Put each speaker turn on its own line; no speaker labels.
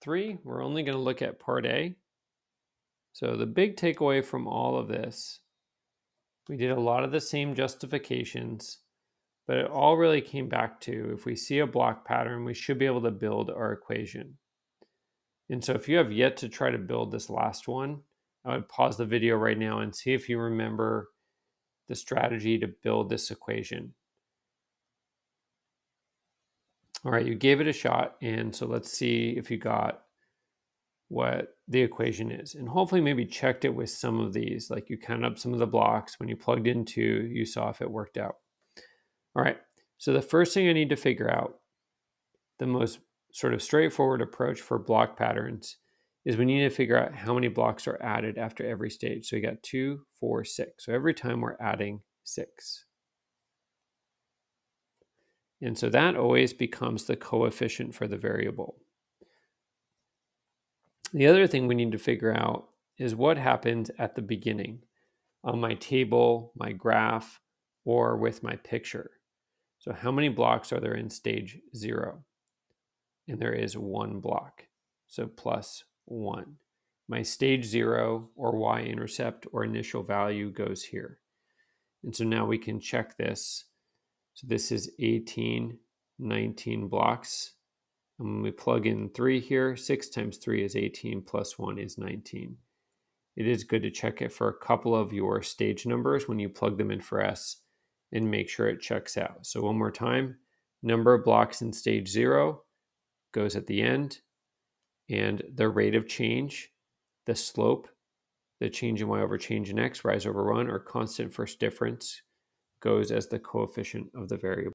3, we're only going to look at part A. So the big takeaway from all of this, we did a lot of the same justifications, but it all really came back to if we see a block pattern, we should be able to build our equation. And so if you have yet to try to build this last one, I would pause the video right now and see if you remember the strategy to build this equation. All right, you gave it a shot, and so let's see if you got what the equation is. And hopefully maybe checked it with some of these, like you counted up some of the blocks. When you plugged in 2, you saw if it worked out. All right, so the first thing I need to figure out, the most sort of straightforward approach for block patterns, is we need to figure out how many blocks are added after every stage. So we got 2, 4, 6. So every time we're adding 6. And so that always becomes the coefficient for the variable. The other thing we need to figure out is what happens at the beginning on my table, my graph, or with my picture. So how many blocks are there in stage 0? And there is 1 block, so plus 1. My stage 0 or y-intercept or initial value goes here. And so now we can check this. So this is 18, 19 blocks. And when we plug in 3 here, 6 times 3 is 18 plus 1 is 19. It is good to check it for a couple of your stage numbers when you plug them in for S and make sure it checks out. So one more time, number of blocks in stage 0 goes at the end, and the rate of change, the slope, the change in y over change in x, rise over run, or constant first difference, goes as the coefficient of the variable.